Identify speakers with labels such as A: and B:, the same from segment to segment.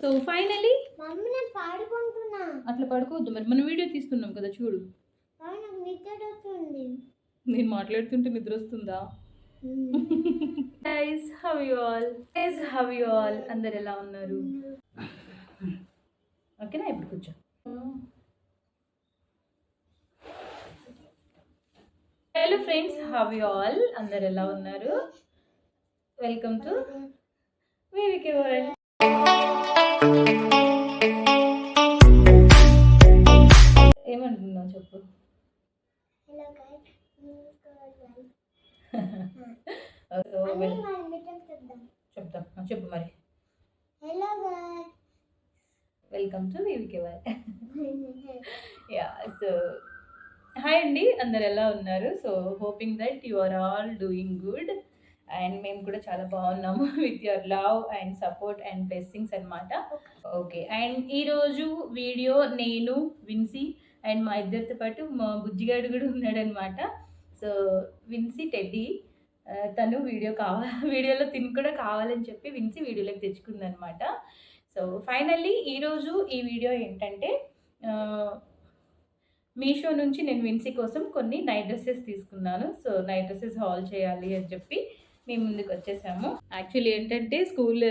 A: So finally
B: mummy నేను పాడుకుంటున్నా.
A: అట్లా పడుకోవద్దు మరి, మనం వీడియో తీస్తున్నాం కదా చూడు.
B: నాకు నిద్ర వస్తుంది.
A: నేను మాట్లాడుతుంటే నిద్ర వస్తుందా? గైస్ హౌ యు ఆల్ అందరు ఎలా ఉన్నారు? ఓకేనా, ఇప్పుడు కూర్చో. Hello friends, how you all అందరు ఎలా ఉన్నారు? Welcome to VVK world. ఏమంటున్నావు చెప్పు.
B: హలో గైస్,
A: చెప్తాం చెప్పు మరి.
B: Hello guys,
A: welcome to VVK world. Ya, so hi అండి, అందరు ఎలా ఉన్నారు? So hoping that you are all doing good and మేము కూడా చాలా బాగున్నాము with your love and support and blessings అనమాట. ఓకే, అండ్ ఈరోజు వీడియో నేను విన్సీ అండ్ మా ఇద్దరితో పాటు మా బుజ్జిగాడు కూడా ఉన్నాడనమాట. సో విన్సీ టెడ్డీ, తను వీడియోలో తిని కూడా కావాలని చెప్పి విన్సీ వీడియోలోకి తెచ్చుకుందనమాట. సో ఫైనల్లీ ఈరోజు ఈ వీడియో ఏంటంటే, మీషో నుంచి నేను విన్సీ కోసం కొన్ని నైట్ డ్రెస్సెస్ తీసుకున్నాను. సో నైట్ డ్రెస్సెస్ హాల్ చేయాలి అని చెప్పి మేము ముందుకు వచ్చేసాము. యాక్చువల్లీ ఏంటంటే స్కూల్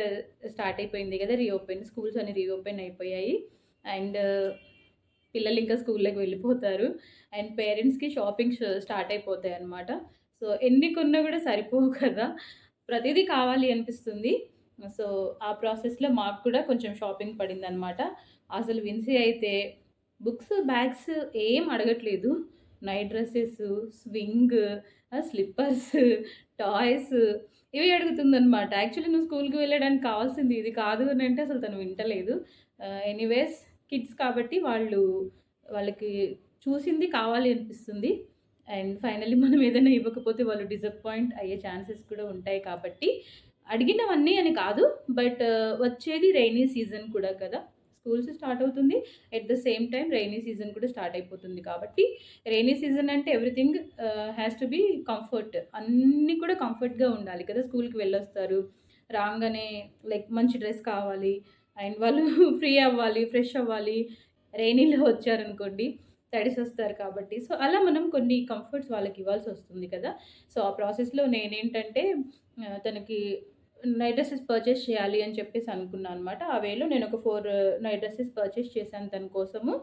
A: స్టార్ట్ అయిపోయింది కదా, స్కూల్స్ అన్ని రీఓపెన్ అయిపోయాయి అండ్ పిల్లలు ఇంకా స్కూల్లోకి వెళ్ళిపోతారు అండ్ పేరెంట్స్కి షాపింగ్ స్టార్ట్ అయిపోతాయి అన్నమాట. సో ఎన్ని కొన్నా కూడా సరిపోవు కదా, ప్రతిదీ కావాలి అనిపిస్తుంది. సో ఆ ప్రాసెస్లో మాకు కూడా కొంచెం షాపింగ్ పడింది అనమాట. అసలు విన్సీ అయితే బుక్స్, బ్యాగ్స్ ఏం అడగట్లేదు. Night dresses, swing, slippers, toys ఇవి అడుగుతుందనమాట. యాక్చువల్లీ నువ్వు స్కూల్కి వెళ్ళడానికి కావాల్సింది ఇది కాదు అని అంటే అసలు తను వింటలేదు. ఎనీవేస్ కిడ్స్ కాబట్టి వాళ్ళకి చూసింది కావాలి అనిపిస్తుంది అండ్ ఫైనల్లీ మనం ఏదైనా ఇవ్వకపోతే వాళ్ళు డిసప్పాయింట్ అయ్యే ఛాన్సెస్ కూడా ఉంటాయి. కాబట్టి అడిగినవన్నీ అని కాదు, బట్ వచ్చేది రైనీ సీజన్ కూడా కదా, స్కూల్స్ స్టార్ట్ అవుతుంది, at the same time rainy season కూడా స్టార్ట్ అయిపోతుంది. కాబట్టి రైనీ సీజన్ అంటే everything has to be comfort, అన్నీ కూడా కంఫర్ట్గా ఉండాలి కదా. స్కూల్కి వెళ్ళొస్తారు, రాగానే లైక్ మంచి డ్రెస్ కావాలి అండ్ వాళ్ళు ఫ్రీ అవ్వాలి, ఫ్రెష్ అవ్వాలి. రైనీలో వచ్చారనుకోండి తడిసి వస్తారు కాబట్టి, సో అలా మనం కొన్ని కంఫర్ట్స్ వాళ్ళకి ఇవ్వాల్సి వస్తుంది కదా. సో ఆ ప్రాసెస్లో నేనేంటంటే తనకి నైట్ డ్రెస్సెస్ పర్చేస్ చేయాలి అని చెప్పేసి అనుకున్నాను అనమాట. ఆ వేలో నేను ఒక 4 నైట్ డ్రెస్సెస్ పర్చేస్ చేశాను తన కోసము.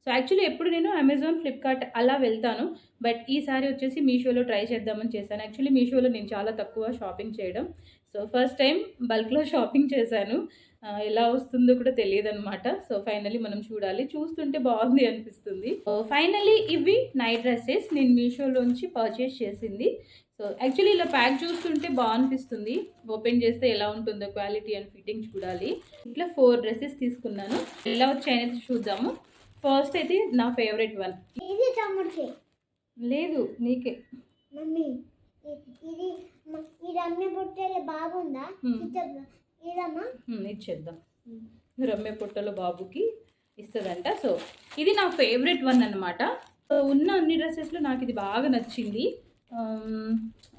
A: సో యాక్చువల్లీ ఎప్పుడు నేను అమెజాన్, ఫ్లిప్కార్ట్ అలా వెళ్తాను, బట్ ఈసారి వచ్చేసి మీషోలో ట్రై చేద్దామని చేశాను. యాక్చువల్లీ మీషోలో నేను చాలా తక్కువ షాపింగ్ చేయడం. సో ఫస్ట్ టైం బల్క్లో షాపింగ్ చేశాను. ఎలా వస్తుందో కూడా తెలియదనమాట. సో ఫైనలీ మనం చూడాలి, చూస్తుంటే బాగుంది అనిపిస్తుంది. ఫైనలీ ఇవి నైట్ డ్రెస్సెస్ నేను మీషోలోంచి పర్చేస్ చేసింది. సో యాక్చువల్లీ ఇలా ప్యాక్ చూస్తుంటే బాగా అనిపిస్తుంది, ఓపెన్ చేస్తే ఎలా ఉంటుందో క్వాలిటీ అండ్ ఫిట్టింగ్ చూడాలి. ఇట్లా 4 డ్రెస్సెస్ తీసుకున్నాను, ఎలా వచ్చాయనేది చూద్దాము. ఫస్ట్ అయితే నా ఫేవరెట్ వన్.
B: ఇది తమ్ముడికి
A: లేదు, నీకే.
B: మమ్మీ ఇది రమ్య పొట్టేలో బాగుందా?
A: ఇచ్చేద్దాం, రమ్య పొట్టలో బాబుకి ఇస్తుందంట. సో ఇది నా ఫేవరెట్ వన్ అనమాట. ఉన్న అన్ని డ్రెస్సెస్లో నాకు ఇది బాగా నచ్చింది.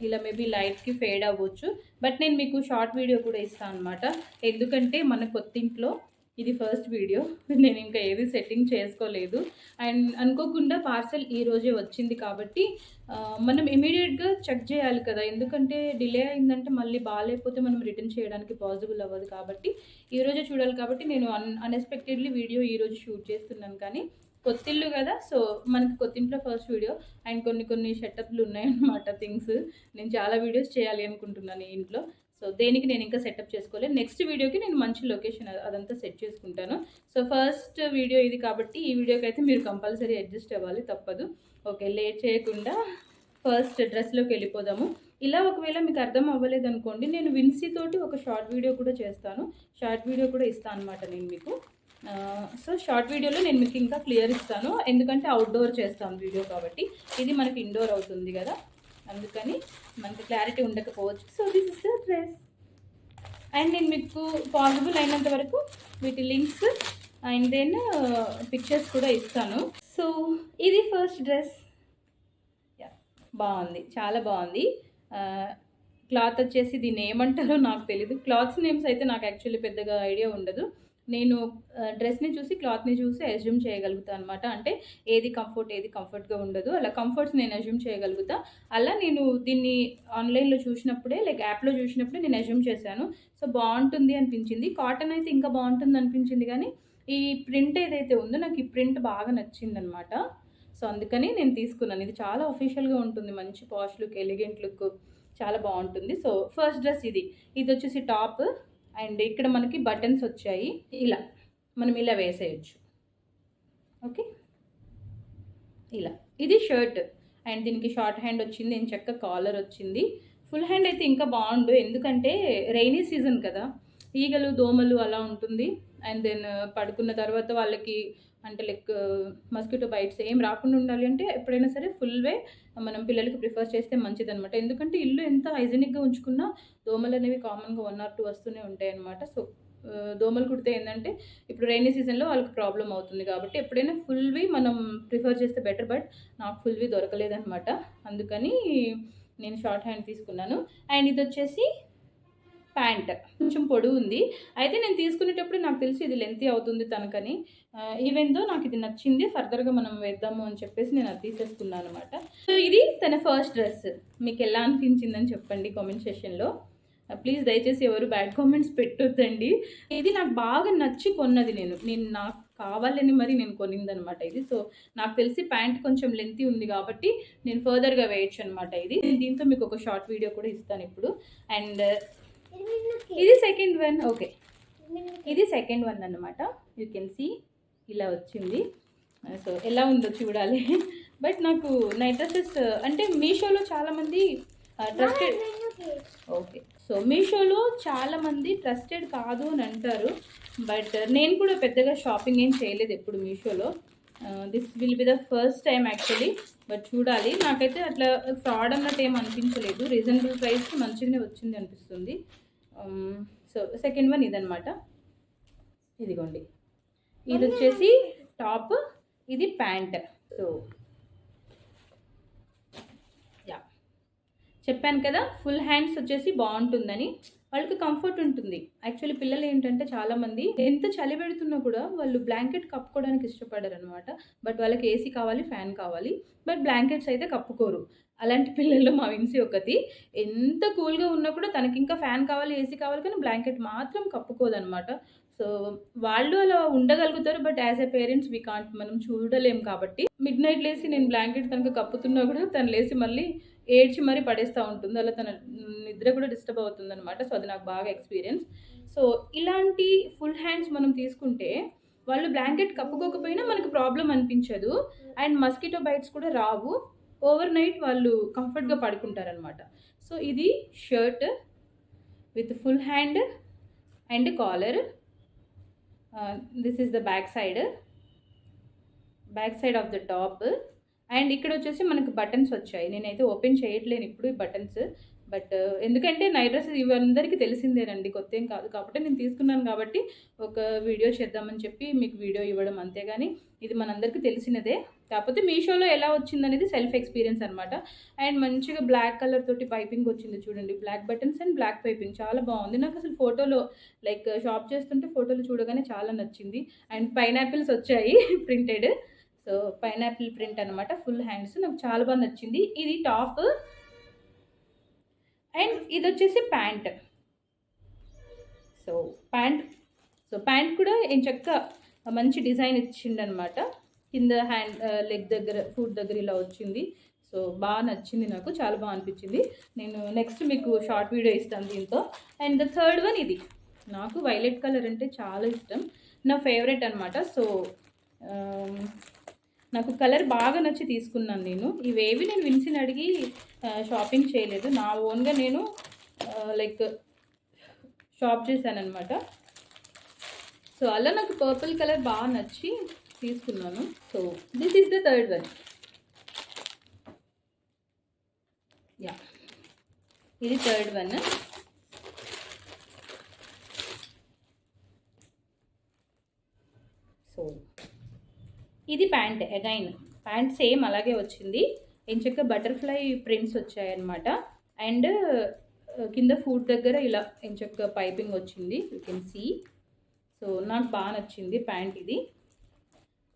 A: ఇలా మేబీ లైట్కి ఫేడ్ అవ్వచ్చు, బట్ నేను మీకు షార్ట్ వీడియో కూడా ఇస్తాను అనమాట. ఎందుకంటే మన కొత్తింట్లో ఇది ఫస్ట్ వీడియో, నేను ఇంకా ఏది సెట్టింగ్ చేసుకోలేదు అండ్ అనుకోకుండా పార్సెల్ ఈరోజే వచ్చింది కాబట్టి మనం ఇమీడియట్గా చెక్ చేయాలి కదా, ఎందుకంటే డిలే అయిందంటే మళ్ళీ బాగాలేకపోతే మనం రిటర్న్ చేయడానికి పాసిబుల్ అవ్వదు. కాబట్టి ఈరోజే చూడాలి కాబట్టి నేను అన్ఎక్స్పెక్టెడ్లీ వీడియో ఈరోజు షూట్ చేస్తున్నాను. కానీ కొత్తిల్లు కదా, సో మనకి కొత్తింట్లో ఫస్ట్ వీడియో అండ్ కొన్ని సెటప్లు ఉన్నాయన్నమాట, థింగ్స్. నేను చాలా వీడియోస్ చేయాలి అనుకుంటున్నాను ఈ ఇంట్లో. సో దేనికి నేను ఇంకా సెటప్ చేసుకోలేదు. నెక్స్ట్ వీడియోకి నేను మంచి లొకేషన్ అదంతా సెట్ చేసుకుంటాను. సో ఫస్ట్ వీడియో ఇది కాబట్టి ఈ వీడియోకి అయితే మీరు కంపల్సరీ అడ్జస్ట్ అవ్వాలి, తప్పదు. ఓకే, లేట్ చేయకుండా ఫస్ట్ డ్రెస్లోకి వెళ్ళిపోదాము. ఇలా ఒకవేళ మీకు అర్థం అవ్వలేదు అనుకోండి, నేను విన్సీ తోటి ఒక షార్ట్ వీడియో కూడా చేస్తాను, షార్ట్ వీడియో కూడా ఇస్తాను అనమాట నేను మీకు. సో షార్ట్ వీడియోలో నేను మీకు ఇంకా క్లియర్ ఇస్తాను, ఎందుకంటే అవుట్డోర్ చేస్తాను వీడియో కాబట్టి. ఇది మనకి ఇండోర్ అవుతుంది కదా, అందుకని మనకి క్లారిటీ ఉండకపోవచ్చు. So this is the dress and నేను మీకు పాసిబుల్ అయినంత వరకు వీటి లింక్స్ అండ్ దెన్ పిక్చర్స్ కూడా ఇస్తాను. సో ఇది ఫస్ట్ డ్రెస్, బాగుంది, చాలా బాగుంది. క్లాత్ వచ్చేసి దీన్ని ఏమంటారో నాకు తెలీదు, క్లాత్స్ నేమ్స్ అయితే నాకు యాక్చువల్లీ పెద్దగా ఐడియా ఉండదు. నేను డ్రెస్ని చూసి క్లాత్ని చూసి అజ్యూమ్ చేయగలుగుతాను అనమాట. అంటే ఏది కంఫర్ట్గా ఉండదు, అలా కంఫర్ట్స్ నేను అజ్యూమ్ చేయగలుగుతా. అలా నేను దీన్ని ఆన్లైన్లో చూసినప్పుడే లైక్ యాప్లో చూసినప్పుడే నేను అజ్యూమ్ చేశాను. సో బాగుంటుంది అనిపించింది. కాటన్ అయితే ఇంకా బాగుంటుంది అనిపించింది, కానీ ఈ ప్రింట్ ఏదైతే ఉందో నాకు ఈ ప్రింట్ బాగా నచ్చిందనమాట. సో అందుకని నేను తీసుకున్నాను. ఇది చాలా అఫీషియల్గా ఉంటుంది, మంచి పాష్ లుక్, ఎలిగెంట్ లుక్, చాలా బాగుంటుంది. సో ఫస్ట్ డ్రెస్ ఇది వచ్చేసి టాప్, అండ్ ఇక్కడ మనకి బటన్స్ వచ్చాయి. ఇలా మనం ఇలా వేసేయచ్చు. ఓకే, ఇలా ఇది షర్ట్, అండ్ దీనికి షార్ట్ హ్యాండ్ వచ్చింది, నేను చక్క కాలర్ వచ్చింది. ఫుల్ హ్యాండ్ అయితే ఇంకా బాగుండు, ఎందుకంటే రైనీ సీజన్ కదా, ఈగలు దోమలు అలా ఉంటుంది. అండ్ దెన్ పడుకున్న తర్వాత వాళ్ళకి అంటే లైక్ మస్కిటో బైట్స్ ఏం రాకుండా ఉండాలి అంటే ఎప్పుడైనా సరే ఫుల్ వే మనం పిల్లలకి ప్రిఫర్ చేస్తే మంచిదనమాట. ఎందుకంటే ఇల్లు ఎంత హైజీనిక్గా ఉంచుకున్నా దోమలు అనేవి కామన్గా 1 or 2 వస్తూనే ఉంటాయి అనమాట. సో దోమలు కుడితే ఏంటంటే ఇప్పుడు రైనీ సీజన్లో వాళ్ళకి ప్రాబ్లం అవుతుంది, కాబట్టి ఎప్పుడైనా ఫుల్వి మనం ప్రిఫర్ చేస్తే బెటర్. బట్ నాకు ఫుల్వి దొరకలేదనమాట, అందుకని నేను షార్ట్ హ్యాండ్ తీసుకున్నాను. అండ్ ఇది వచ్చేసి ప్యాంట్, కొంచెం పొడవు ఉంది. అయితే నేను తీసుకునేటప్పుడు నాకు తెలిసి ఇది లెంతీ అవుతుంది తనకని, ఈవెన్ దో నాకు ఇది నచ్చింది, ఫర్దర్గా మనం వేద్దాము అని చెప్పేసి నేను అది తీసేసుకున్నాను అనమాట. సో ఇది తన ఫస్ట్ డ్రెస్. మీకు ఎలా అనిపించిందని చెప్పండి కామెంట్ సెషన్లో. ప్లీజ్ దయచేసి ఎవరు బ్యాడ్ కామెంట్స్ పెట్టొద్దండి. ఇది నాకు బాగా నచ్చి కొన్నది, నేను నాకు కావాలని మరి నేను కొనిందనమాట ఇది. సో నాకు తెలిసి ప్యాంట్ కొంచెం లెంతీ ఉంది కాబట్టి నేను ఫర్దర్గా వేయచ్చు అనమాట ఇది. దీంతో మీకు ఒక షార్ట్ వీడియో కూడా ఇస్తాను ఇప్పుడు. అండ్ ఇది సెకండ్ వన్. ఓకే, ఇది సెకండ్ వన్ అనమాట. యూ కెన్ సీ ఇలా వచ్చింది. సో ఎలా ఉందో చూడాలి. బట్ నాకు నైట్ డ్రెస్సెస్ అంటే మీషోలో చాలామంది ట్రస్టెడ్, ఓకే, సో మీషోలో చాలామంది ట్రస్టెడ్ కాదు అని అంటారు. బట్ నేను కూడా పెద్దగా షాపింగ్ ఏం చేయలేదు ఎప్పుడు మీషోలో. This will be the first time actually. But చూడాలి, నాకైతే అట్లా ఫ్రాడ్ అన్నట్టు ఏం అనిపించలేదు, రీజనబుల్ ప్రైస్కి మంచిగానే వచ్చింది అనిపిస్తుంది. సో సెకండ్ వన్ ఇదనమాట. ఇదిగోండి, ఇది వచ్చేసి టాప్, ఇది ప్యాంట్. సో యా, చెప్పాను కదా ఫుల్ హ్యాండ్స్ వచ్చేసి బాగుంటుందని, వాళ్ళకి కంఫర్ట్ ఉంటుంది. యాక్చువల్లీ పిల్లలు ఏంటంటే చాలామంది ఎంత చలి పెడుతున్నా కూడా వాళ్ళు బ్లాంకెట్ కప్పుకోవడానికి ఇష్టపడరు అనమాట. బట్ వాళ్ళకి ఏసీ కావాలి, ఫ్యాన్ కావాలి, బట్ బ్లాంకెట్స్ అయితే కప్పుకోరు. అలాంటి పిల్లల్లో మా విన్సీ ఒకటి. ఎంత కూల్గా ఉన్నా కూడా తనకి ఇంకా ఫ్యాన్ కావాలి, ఏసీ కావాలి, కానీ బ్లాంకెట్ మాత్రం కప్పుకోదనమాట. సో వాళ్ళు అలా ఉండగలుగుతారు, but as a parents we can't, మనం చూడలేం. కాబట్టి మిడ్ నైట్ లేసి నేను బ్లాంకెట్ తనకు కప్పుతున్నా కూడా తను లేసి మళ్ళీ ఏడ్చి మరీ పడేస్తూ ఉంటుంది, అలా తన నిద్ర కూడా డిస్టర్బ్ అవుతుంది అనమాట. సో అది నాకు బాగా ఎక్స్పీరియన్స్. సో ఇలాంటి ఫుల్ హ్యాండ్స్ మనం తీసుకుంటే వాళ్ళు బ్లాంకెట్ కప్పుకోకపోయినా మనకు ప్రాబ్లం అనిపించదు, అండ్ మస్కిటో బైట్స్ కూడా రావు. ఓవర్ నైట్ వాళ్ళు కంఫర్ట్గా పడుకుంటారనమాట. సో ఇది shirt with full hand and caller. This is the back side of the top. And ఇక్కడ వచ్చేసి మనకు బటన్స్ వచ్చాయి. నేనైతే ఓపెన్ చేయట్లేను ఇప్పుడు ఈ బటన్స్, బట్ ఎందుకంటే నైట్ డ్రెస్సెస్ ఇవందరికీ తెలిసిందేనండి, కొత్త ఏం కాదు. కాబట్టి నేను తీసుకున్నాను కాబట్టి ఒక వీడియో చేద్దామని చెప్పి మీకు వీడియో ఇవ్వడం, అంతేగాని ఇది మనందరికీ తెలిసినదే. కాకపోతే మీషోలో ఎలా వచ్చిందనేది సెల్ఫ్ ఎక్స్పీరియన్స్ అనమాట. అండ్ మంచిగా బ్లాక్ కలర్ తోటి పైపింగ్ వచ్చింది చూడండి, black buttons and black piping, చాలా బాగుంది. నాకు అసలు ఫోటోలో లైక్ షాప్ చేస్తుంటే ఫోటోలు చూడగానే చాలా నచ్చింది. అండ్ పైనాపిల్స్ వచ్చాయి ప్రింటెడ్. సో పైనాపిల్ ప్రింట్ అనమాట, ఫుల్ హ్యాండ్స్, నాకు చాలా బాగా నచ్చింది. ఇది టాప్, అండ్ ఇది వచ్చేసి ప్యాంట్. సో ప్యాంట్ కూడా ఏం చక్క మంచి డిజైన్ ఇచ్చిండనమాట. కింద హ్యాండ్ లెగ్ దగ్గర ఫుట్ దగ్గర ఇలా వచ్చింది. సో బాగా నచ్చింది, నాకు చాలా బాగా అనిపించింది. నేను నెక్స్ట్ మీకు షార్ట్ వీడియో ఇస్తాను దీంతో. అండ్ ద థర్డ్ వన్ ఇది. నాకు వైలెట్ కలర్ అంటే చాలా ఇష్టం, నా ఫేవరెట్ అనమాట. సో నాకు కలర్ బాగా నచ్చి తీసుకున్నాను నేను. ఇవేవి నేను విన్సీని అడిగి షాపింగ్ చేయలేదు, నా ఓన్గా నేను లైక్ షాప్ చేశానమాట. సో అలా నాకు పర్పుల్ కలర్ బాగా నచ్చి తీసుకున్నాను. So this is the third one. Yeah, ఇది థర్డ్ వన్. సో ఇది ప్యాంట్. అగైన్ ప్యాంట్ సేమ్ అలాగే వచ్చింది, ఎంచక్క బటర్ఫ్లై ప్రింట్స్ వచ్చాయన్నమాట. అండ్ కింద ఫుట్ దగ్గర ఇలా ఎంచక్క పైపింగ్ వచ్చింది, యూ కెన్ సీ. సో నాకు బాగా నచ్చింది ప్యాంట్ ఇది.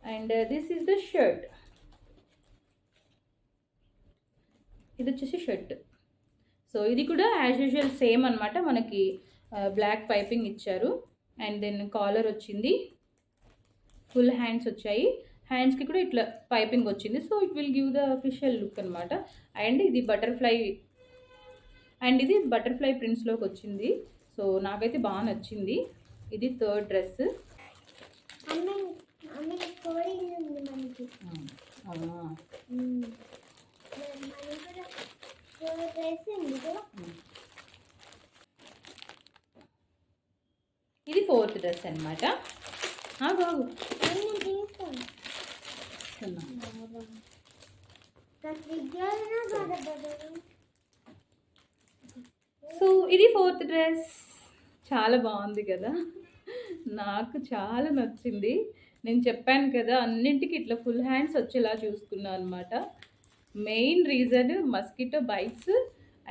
A: And this is the shirt. ఇది వచ్చేసి షర్ట్. సో ఇది కూడా యాజ్ యూజువల్ సేమ్ అనమాట. మనకి బ్లాక్ పైపింగ్ ఇచ్చారు అండ్ దెన్ కాలర్ వచ్చింది, ఫుల్ హ్యాండ్స్ వచ్చాయి, హ్యాండ్స్కి కూడా ఇట్లా పైపింగ్ వచ్చింది. So it will give the official look అనమాట. అండ్ ఇది బటర్ఫ్లై ప్రింట్స్లోకి వచ్చింది. సో నాకైతే బాగా నచ్చింది. ఇది థర్డ్ డ్రెస్. ఇది ఫోర్త్ డ్రెస్ అనమాట. బాగు సో ఇది ఫోర్త్ డ్రెస్. చాలా బాగుంది కదా, నాకు చాలా నచ్చింది. నేను చెప్పాను కదా అన్నింటికి ఇట్లా ఫుల్ హ్యాండ్స్ వచ్చేలా చూసుకున్నాను అనమాట. Main reason mosquito bites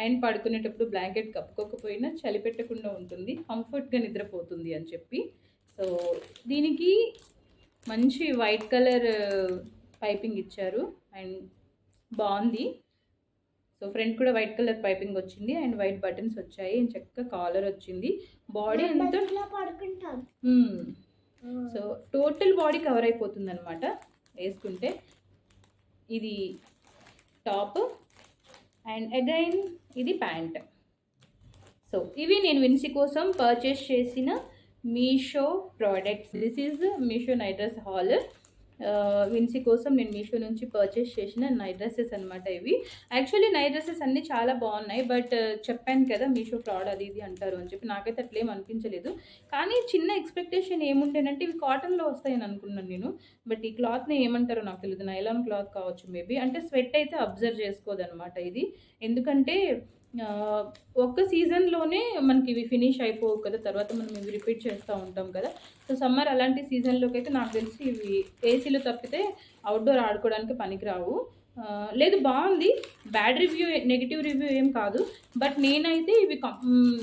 A: and పడుకునేటప్పుడు బ్లాంకెట్ కప్పుకోకపోయినా చలి పెట్టకుండా ఉంటుంది, కంఫర్ట్గా నిద్రపోతుంది అని చెప్పి. సో దీనికి మంచి వైట్ కలర్ పైపింగ్ ఇచ్చారు అండ్ బాగుంది. సో ఫ్రంట్ కూడా వైట్ కలర్ పైపింగ్ వచ్చింది అండ్ వైట్ బటన్స్ వచ్చాయి అండ్ చక్కగా కాలర్ వచ్చింది. బాడీ అంతా సో టోటల్ బాడీ కవర్ అయిపోతుంది అనమాట వేసుకుంటే. ఇది టాప్ అండ్ అగైన్ ఇది ప్యాంట్. సో ఇవి నేను విన్సీ కోసం పర్చేస్ చేసిన Meesho products. This is Meesho night dress haul. Vincy కోసం నేను మీషో నుంచి పర్చేస్ చేసిన నైట్ డ్రెస్సెస్ అనమాట ఇవి. యాక్చువల్లీ నైట్ డ్రెస్సెస్ అన్నీ చాలా బాగున్నాయి, బట్ చెప్పాను కదా మీషో ఫ్రాడ్ అది ఇది అంటారు అని చెప్పి. నాకైతే అట్లేం అనిపించలేదు, కానీ చిన్న ఎక్స్పెక్టేషన్ ఏముంటేనంటే ఇవి కాటన్లో వస్తాయని అనుకున్నాను నేను. బట్ ఈ క్లాత్ని ఏమంటారో నాకు తెలియదు, నైలాన్ క్లాత్ కావచ్చు మేబీ. అంటే స్వెట్ అయితే అబ్జర్వ్ చేసుకోదనమాట ఇది, ఎందుకంటే ఒక్క సీజన్లోనే మనకి ఇవి ఫినిష్ అయిపోవు కదా, తర్వాత మనం ఇవి రిపీట్ చేస్తూ ఉంటాం కదా. సో సమ్మర్ అలాంటి సీజన్లోకి అయితే నాకు తెలిసి ఇవి ఏసీలో తప్పితే అవుట్డోర్ ఆడుకోవడానికి పనికిరావు. లేదు బాగుంది, బ్యాడ్ రివ్యూ నెగిటివ్ రివ్యూ ఏం కాదు, బట్ నేనైతే ఇవి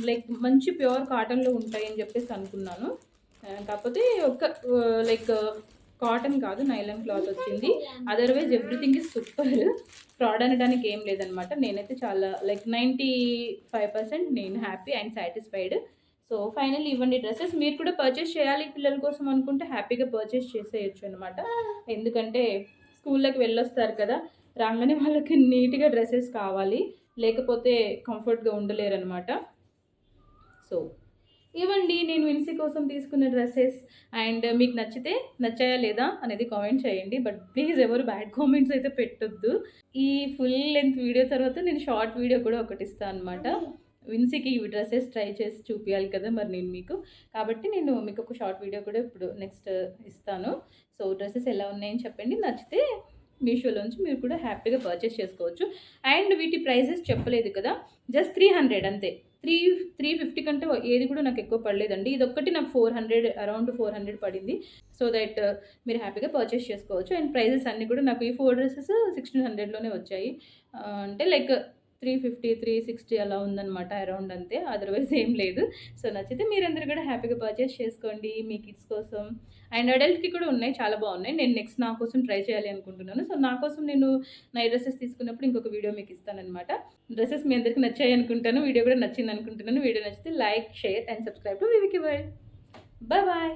A: లైక్ మంచి ప్యూర్ కాటన్లో ఉంటాయి అని చెప్పేసి అనుకున్నాను. కాకపోతే లైక్ కాటన్ కాదు, నైలాన్ క్లాత్ వచ్చింది. Otherwise everything is super. Fraud అనడానికి ఏం లేదనమాట. నేనైతే చాలా లైక్ 95% నేను happy and satisfied. So final ఇవ్వండి డ్రెస్సెస్. మీరు కూడా పర్చేస్ చేయాలి పిల్లల కోసం అనుకుంటే హ్యాపీగా పర్చేస్ చేసేయచ్చు అనమాట. ఎందుకంటే స్కూల్లోకి వెళ్ళొస్తారు కదా, రాగానే వాళ్ళకి నీట్గా డ్రెస్సెస్ కావాలి, లేకపోతే కంఫర్ట్గా ఉండలేరు అనమాట. సో ఇవ్వండి నేను విన్సీ కోసం తీసుకున్న డ్రెస్సెస్. అండ్ మీకు నచ్చాయా లేదా అనేది కామెంట్ చేయండి, బట్ ప్లీజ్ ఎవరు బ్యాడ్ కామెంట్స్ అయితే పెట్టొద్దు. ఈ ఫుల్ లెంత్ వీడియో తర్వాత నేను షార్ట్ వీడియో కూడా ఒకటి ఇస్తాను అనమాట. విన్సీకి ఇవి డ్రెస్సెస్ ట్రై చేసి చూపించాలి కదా మరి నేను మీకు, కాబట్టి నేను మీకు ఒక షార్ట్ వీడియో కూడా ఇప్పుడు నెక్స్ట్ ఇస్తాను. సో డ్రెస్సెస్ ఎలా ఉన్నాయని చెప్పండి, నచ్చితే మీషోలోంచి మీరు కూడా హ్యాపీగా పర్చేస్ చేసుకోవచ్చు. అండ్ వీటి ప్రైజెస్ చెప్పలేదు కదా, జస్ట్ 300 అంతే. 350 కంటే ఏది కూడా నాకు ఎక్కువ పడలేదండి. ఇది ఒక్కటి నాకు 400 అరౌండ్ 400 పడింది. సో దట్ మీరు హ్యాపీగా పర్చేస్ చేసుకోవచ్చు. అండ్ ప్రైజెస్ అన్నీ కూడా నాకు ఈ 4 డ్రెస్సెస్ 1600లోనే వచ్చాయి. అంటే లైక్ 350 360 అలా ఉందన్నమాట అరౌండ్, అంతే, అదర్వైజ్ ఏం లేదు. సో నచ్చితే మీరందరూ కూడా హ్యాపీగా పర్చేస్ చేసుకోండి మీ కిడ్స్ కోసం. అండ్ అడల్ట్కి కూడా ఉన్నాయి, చాలా బాగున్నాయి. నేను నెక్స్ట్ నా కోసం ట్రై చేయాలి అనుకుంటున్నాను. సో నా కోసం నేను నైట్ డ్రెస్సెస్ తీసుకున్నప్పుడు ఇంకొక వీడియో మీకు ఇస్తానన్నమాట. డ్రెస్సెస్ మీ అందరికీ నచ్చాయి అనుకుంటాను, వీడియో కూడా నచ్చింది అనుకుంటున్నాను. వీడియో నచ్చితే like, share and subscribe to వివికి వరల్డ్. బాయ్.